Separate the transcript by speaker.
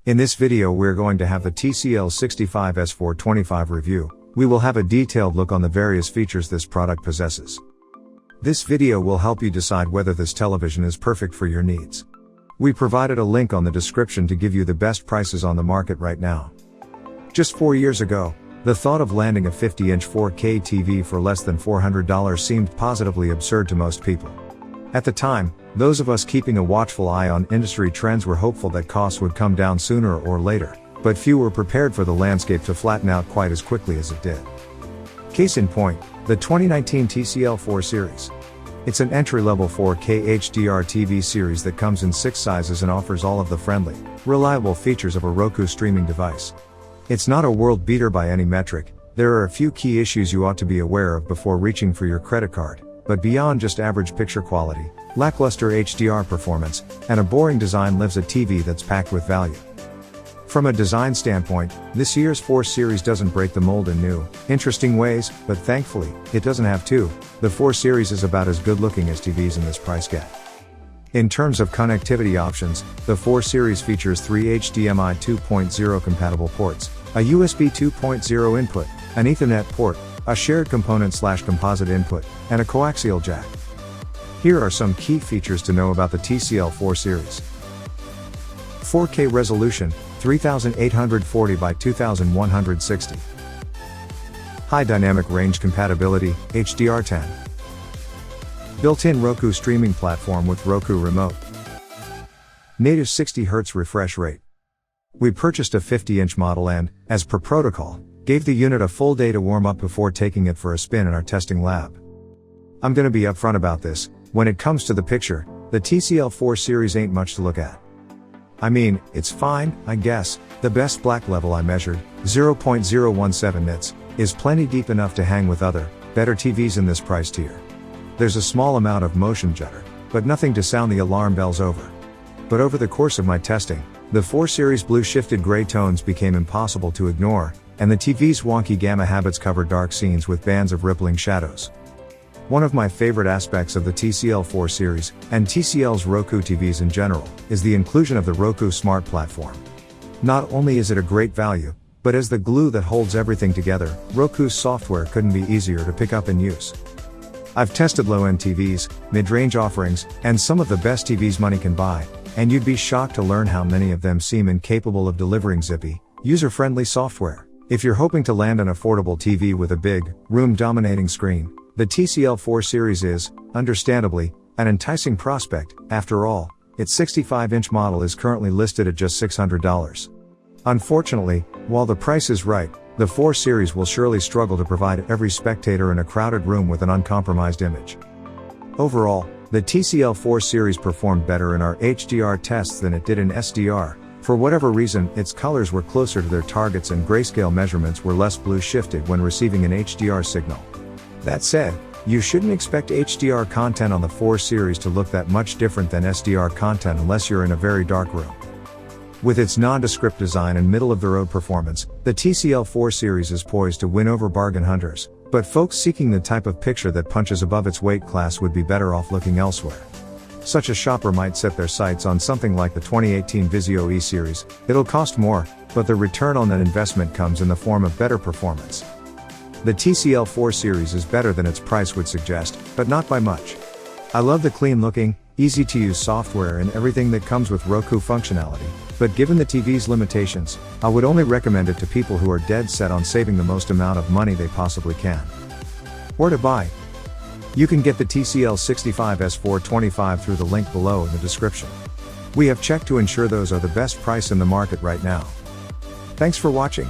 Speaker 1: In this video we're going to have the TCL 65S425 review. We will have a detailed look on the various features this product possesses. This video will help you decide whether this television is perfect for your needs. We provided a link on the description to give you the best prices on the market right now. Just 4 years ago, the thought of landing a 50-inch 4K TV for less than $400 seemed positively absurd to most people. At the time, those of us keeping a watchful eye on industry trends were hopeful that costs would come down sooner or later, but few were prepared for the landscape to flatten out quite as quickly as it did. Case in point, the 2019 TCL 4 series. It's an entry-level 4K HDR TV series that comes in 6 sizes and offers all of the friendly, reliable features of a Roku streaming device. It's not a world beater by any metric. There are a few key issues you ought to be aware of before reaching for your credit card, but beyond just average picture quality, lackluster HDR performance, and a boring design lives a TV that's packed with value. From a design standpoint, this year's 4 series doesn't break the mold in new, interesting ways, but thankfully, it doesn't have to. The 4 series is about as good looking as TVs in this price gap. In terms of connectivity options, the 4 series features 3 HDMI 2.0 compatible ports, a USB 2.0 input, an Ethernet port, a shared component/composite input, and a coaxial jack. Here are some key features to know about the TCL 4 series. 4K resolution, 3840 by 2160. High dynamic range compatibility, HDR10. Built-in Roku streaming platform with Roku remote. Native 60Hz refresh rate. We purchased a 50-inch model and, as per protocol, gave the unit a full day to warm up before taking it for a spin in our testing lab. I'm gonna be upfront about this, when it comes to the picture, the TCL 4 series ain't much to look at. I mean, it's fine, I guess. The best black level I measured, 0.017 nits, is plenty deep enough to hang with other, better TVs in this price tier. There's a small amount of motion judder, but nothing to sound the alarm bells over. But over the course of my testing, the 4 series blue shifted gray tones became impossible to ignore, and the TV's wonky gamma habits cover dark scenes with bands of rippling shadows. One of my favorite aspects of the TCL 4 series, and TCL's Roku TVs in general, is the inclusion of the Roku Smart Platform. Not only is it a great value, but as the glue that holds everything together, Roku's software couldn't be easier to pick up and use. I've tested low-end TVs, mid-range offerings, and some of the best TVs money can buy, and you'd be shocked to learn how many of them seem incapable of delivering zippy, user-friendly software. If you're hoping to land an affordable TV with a big, room-dominating screen, the TCL 4 series is, understandably, an enticing prospect. After all, its 65-inch model is currently listed at just $600. Unfortunately, while the price is right, the 4 series will surely struggle to provide every spectator in a crowded room with an uncompromised image. Overall, the TCL 4 series performed better in our HDR tests than it did in SDR. For whatever reason, its colors were closer to their targets and grayscale measurements were less blue shifted when receiving an HDR signal. That said, you shouldn't expect HDR content on the 4 series to look that much different than SDR content unless you're in a very dark room. With its nondescript design and middle-of-the-road performance, the TCL 4 series is poised to win over bargain hunters, but folks seeking the type of picture that punches above its weight class would be better off looking elsewhere. Such a shopper might set their sights on something like the 2018 Vizio E series. It'll cost more, but the return on that investment comes in the form of better performance. The TCL 4 series is better than its price would suggest, but not by much. I love the clean-looking, easy-to-use software and everything that comes with Roku functionality, but given the TV's limitations, I would only recommend it to people who are dead set on saving the most amount of money they possibly can. Where to buy? You can get the TCL 65S425 through the link below in the description. We have checked to ensure those are the best price in the market right now. Thanks for watching.